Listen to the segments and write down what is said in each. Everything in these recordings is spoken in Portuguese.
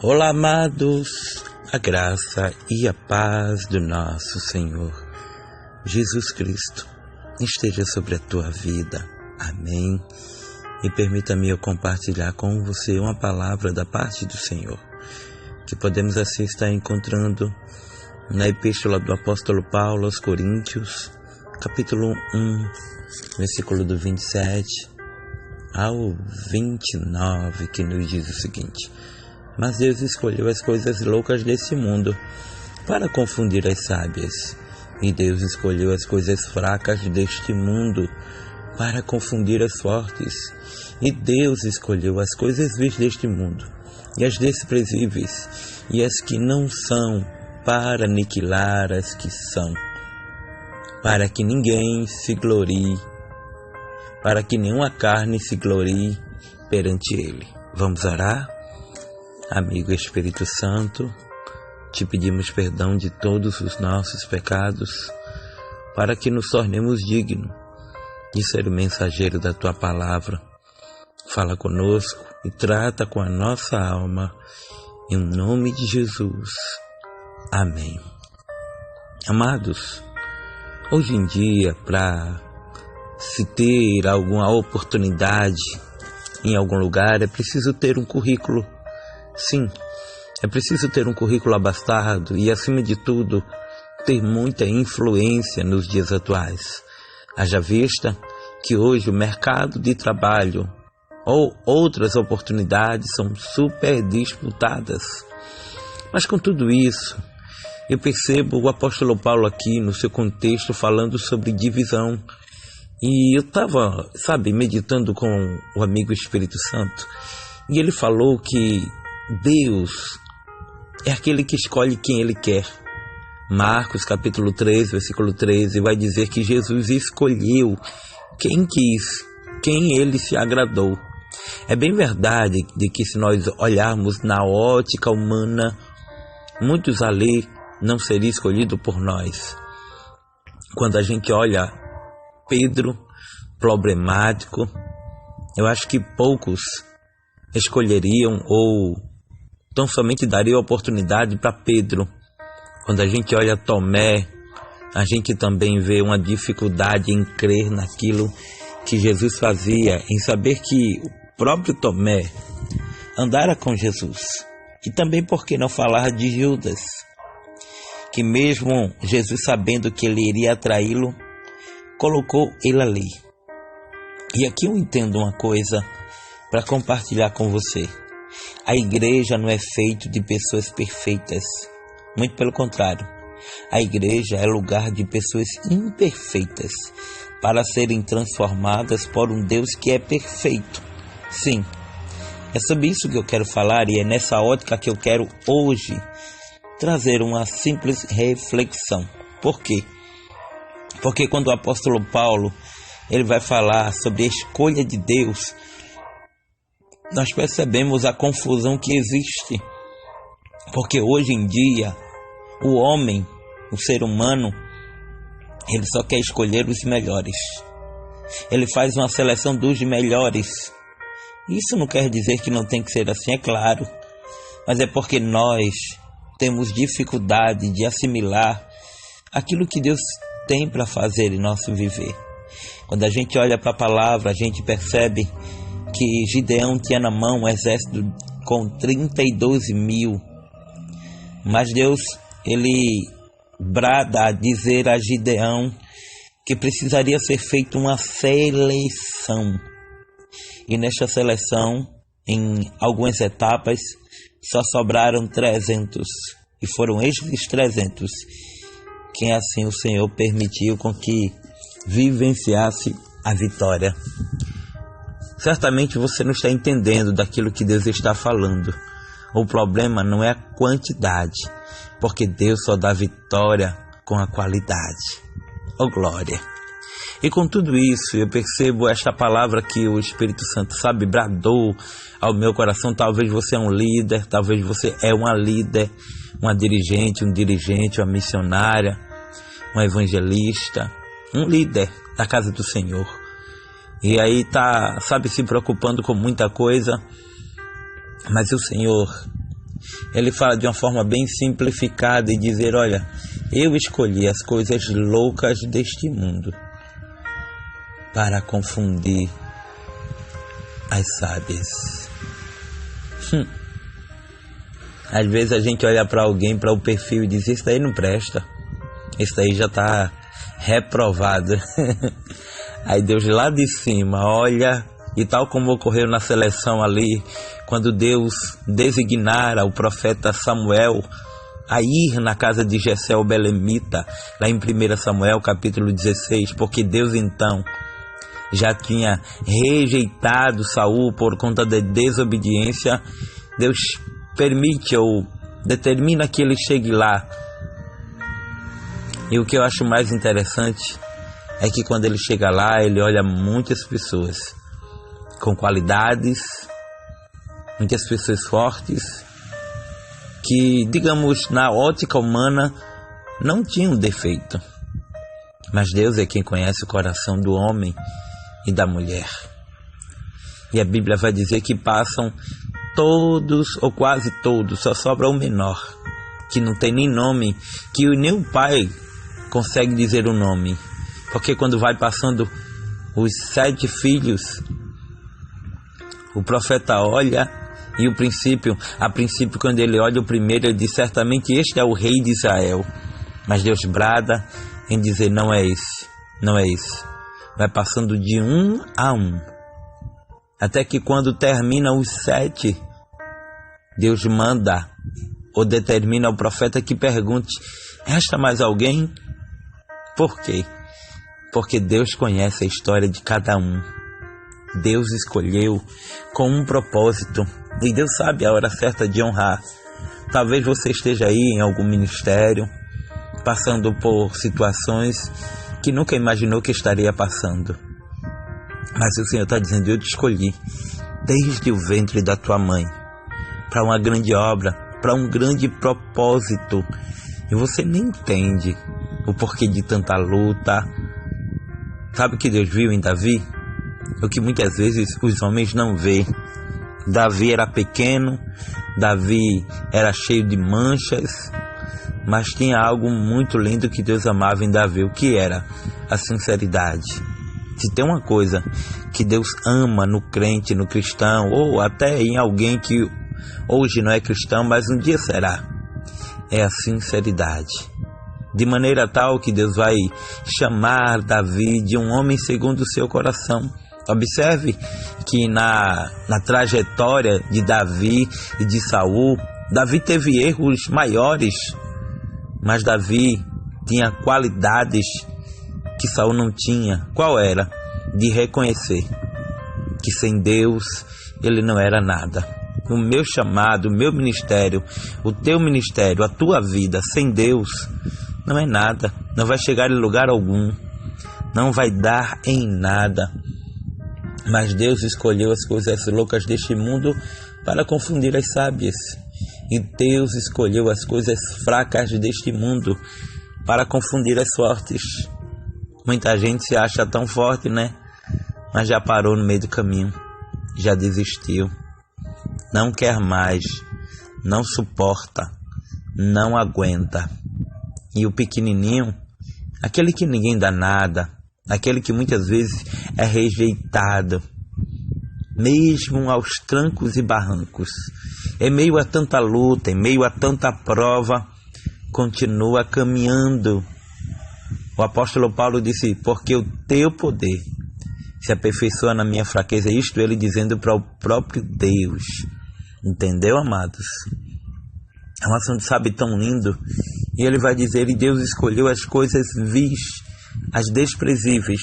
Olá, amados, a graça e a paz do nosso Senhor Jesus Cristo esteja sobre a tua vida. Amém. E permita-me eu compartilhar com você uma palavra da parte do Senhor, que podemos assim estar encontrando na epístola do apóstolo Paulo aos Coríntios, capítulo 1, versículo do 27 ao 29, que nos diz o seguinte: mas Deus escolheu as coisas loucas desse mundo para confundir as sábias, e Deus escolheu as coisas fracas deste mundo para confundir as fortes, e Deus escolheu as coisas vis deste mundo, e as desprezíveis, e as que não são, para aniquilar as que são, para que ninguém se glorie, para que nenhuma carne se glorie perante Ele. Vamos orar? Amigo Espírito Santo, te pedimos perdão de todos os nossos pecados, para que nos tornemos dignos de ser o mensageiro da Tua Palavra. Fala conosco e trata com a nossa alma, em nome de Jesus. Amém. Amados, hoje em dia, para se ter alguma oportunidade em algum lugar, é preciso ter um currículo. Sim, é preciso ter um currículo abastado e, acima de tudo, ter muita influência nos dias atuais. Haja vista que hoje o mercado de trabalho ou outras oportunidades são super disputadas. Mas com tudo isso, eu percebo o apóstolo Paulo aqui no seu contexto falando sobre divisão. E eu estava, meditando com o amigo Espírito Santo, e ele falou que Deus é aquele que escolhe quem Ele quer. Marcos capítulo 3, versículo 13, vai dizer que Jesus escolheu quem quis, quem Ele se agradou. É bem verdade de que, se nós olharmos na ótica humana, muitos ali não seriam escolhidos por nós. Quando a gente olha Pedro, problemático, eu acho que poucos escolheriam ou tão somente daria oportunidade para Pedro. Quando a gente olha Tomé, a gente também vê uma dificuldade em crer naquilo que Jesus fazia, em saber que o próprio Tomé andara com Jesus. E também, por que não falar de Judas, que mesmo Jesus sabendo que ele iria traí-lo, colocou ele ali. E aqui eu entendo uma coisa para compartilhar com você. A igreja não é feita de pessoas perfeitas, muito pelo contrário. A igreja é lugar de pessoas imperfeitas para serem transformadas por um Deus que é perfeito. Sim, é sobre isso que eu quero falar, e é nessa ótica que eu quero hoje trazer uma simples reflexão. Por quê? Porque quando o apóstolo Paulo ele vai falar sobre a escolha de Deus, nós percebemos a confusão que existe, porque hoje em dia o homem, o ser humano, ele só quer escolher os melhores. Ele faz uma seleção dos melhores. Isso não quer dizer que não tem que ser assim, é claro, mas é porque nós temos dificuldade de assimilar aquilo que Deus tem para fazer em nosso viver. Quando a gente olha para a palavra, a gente percebe que Gideão tinha na mão um exército com 32 mil. Mas Deus, ele brada a dizer a Gideão que precisaria ser feita uma seleção. E nesta seleção, em algumas etapas, só sobraram 300. E foram estes 300 quem assim o Senhor permitiu com que vivenciasse a vitória. Certamente você não está entendendo daquilo que Deus está falando. O problema não é a quantidade, porque Deus só dá vitória com a qualidade. Oh glória! E com tudo isso, eu percebo esta palavra que o Espírito Santo, bradou ao meu coração. Talvez você é um líder, talvez você é uma líder, uma dirigente, um dirigente, uma missionária, um evangelista, um líder da casa do Senhor. E aí tá, se preocupando com muita coisa, mas o Senhor ele fala de uma forma bem simplificada e dizer, olha, eu escolhi as coisas loucas deste mundo para confundir as sábias. Às vezes a gente olha para alguém, para o perfil e diz, isso daí não presta, isso daí já está reprovado. Aí Deus lá de cima olha, e tal como ocorreu na seleção ali, quando Deus designara o profeta Samuel a ir na casa de Jessé o belemita, lá em 1 Samuel capítulo 16, porque Deus então já tinha rejeitado Saul por conta da desobediência. Deus permite ou determina que ele chegue lá. E o que eu acho mais interessante é que quando ele chega lá, ele olha muitas pessoas com qualidades, muitas pessoas fortes, que, digamos, na ótica humana, não tinham defeito. Mas Deus é quem conhece o coração do homem e da mulher. E a Bíblia vai dizer que passam todos, ou quase todos, só sobra o menor, que não tem nem nome, que nem o pai consegue dizer o nome. Porque quando vai passando os 7 filhos, o profeta olha e a princípio quando ele olha o primeiro, ele diz, certamente este é o rei de Israel. Mas Deus brada em dizer, não é esse, não é esse. Vai passando de um a um, até que quando termina os 7, Deus manda ou determina ao profeta que pergunte, resta mais alguém? Por quê? Porque Deus conhece a história de cada um. Deus escolheu com um propósito. E Deus sabe a hora certa de honrar. Talvez você esteja aí em algum ministério, passando por situações que nunca imaginou que estaria passando. Mas o Senhor está dizendo, eu te escolhi desde o ventre da tua mãe para uma grande obra, para um grande propósito. E você nem entende o porquê de tanta luta. Sabe o que Deus viu em Davi? O que muitas vezes os homens não veem. Davi era pequeno, Davi era cheio de manchas, mas tinha algo muito lindo que Deus amava em Davi. O que era? A sinceridade. Se tem uma coisa que Deus ama no crente, no cristão, ou até em alguém que hoje não é cristão, mas um dia será, é a sinceridade. De maneira tal que Deus vai chamar Davi de um homem segundo o seu coração. Observe que na trajetória de Davi e de Saul, Davi teve erros maiores, mas Davi tinha qualidades que Saul não tinha. Qual era? De reconhecer que sem Deus ele não era nada. O meu chamado, o meu ministério, o teu ministério, a tua vida sem Deus não é nada, não vai chegar em lugar algum, não vai dar em nada. Mas Deus escolheu as coisas loucas deste mundo para confundir as sábias. E Deus escolheu as coisas fracas deste mundo para confundir as fortes. Muita gente se acha tão forte, né? Mas já parou no meio do caminho, já desistiu, não quer mais, não suporta, não aguenta. E o pequenininho, aquele que ninguém dá nada, aquele que muitas vezes é rejeitado, mesmo aos trancos e barrancos, em meio a tanta luta, em meio a tanta prova, continua caminhando. O apóstolo Paulo disse, porque o teu poder se aperfeiçoa na minha fraqueza. Isto ele dizendo para o próprio Deus. Entendeu, amados? É um assunto, sabe, tão lindo. E ele vai dizer, e Deus escolheu as coisas vis, as desprezíveis,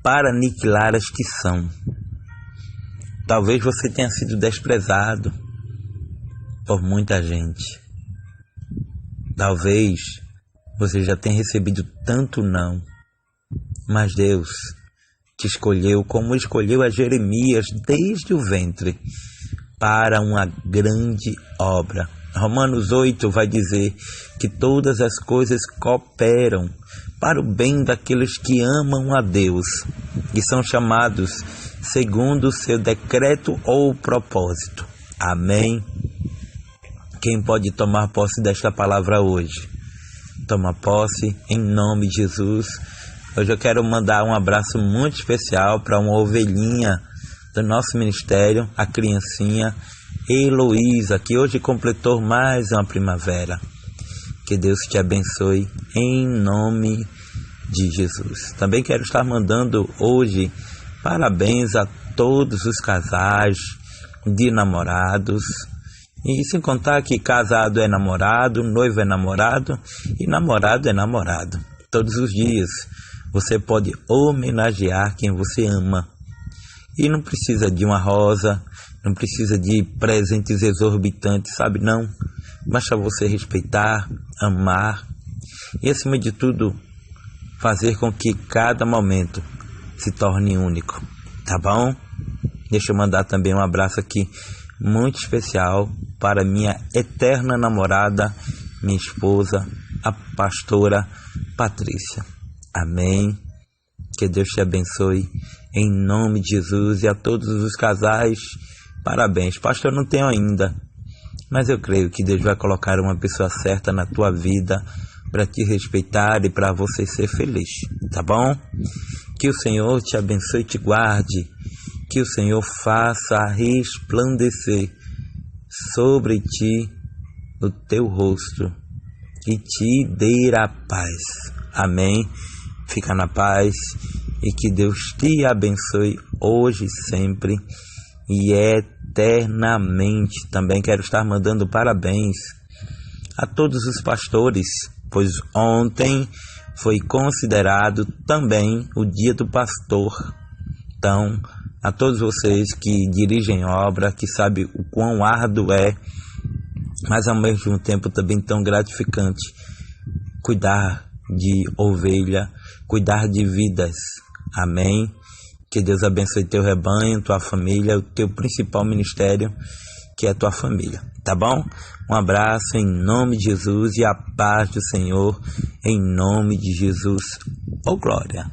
para aniquilar as que são. Talvez você tenha sido desprezado por muita gente. Talvez você já tenha recebido tanto não. Mas Deus te escolheu como escolheu a Jeremias desde o ventre para uma grande obra. Romanos 8 vai dizer que todas as coisas cooperam para o bem daqueles que amam a Deus e são chamados segundo o seu decreto ou propósito. Amém? Quem pode tomar posse desta palavra hoje? Toma posse em nome de Jesus. Hoje eu quero mandar um abraço muito especial para uma ovelhinha do nosso ministério, a criancinha Heloísa, que hoje completou mais uma primavera. Que Deus te abençoe em nome de Jesus. Também quero estar mandando hoje parabéns a todos os casais de namorados. E sem contar que casado é namorado, noivo é namorado e namorado é namorado. Todos os dias você pode homenagear quem você ama. E não precisa de uma rosa, não precisa de presentes exorbitantes, sabe não? Basta você respeitar, amar e, acima de tudo, fazer com que cada momento se torne único, tá bom? Deixa eu mandar também um abraço aqui muito especial para minha eterna namorada, minha esposa, a pastora Patrícia. Amém. Que Deus te abençoe em nome de Jesus, e a todos os casais, parabéns. Pastor, eu não tenho ainda, mas eu creio que Deus vai colocar uma pessoa certa na tua vida para te respeitar e para você ser feliz, tá bom? Que o Senhor te abençoe e te guarde. Que o Senhor faça resplandecer sobre ti o teu rosto e te dê a paz. Amém. Fica na paz e que Deus te abençoe hoje, sempre e eternamente. Também quero estar mandando parabéns a todos os pastores, pois ontem foi considerado também o Dia do Pastor. Então, a todos vocês que dirigem obra, que sabem o quão árduo é, mas ao mesmo tempo também tão gratificante, cuidar de ovelha, cuidar de vidas. Amém. Que Deus abençoe teu rebanho, tua família, o teu principal ministério, que é a tua família, tá bom? Um abraço em nome de Jesus e a paz do Senhor em nome de Jesus. Oh glória!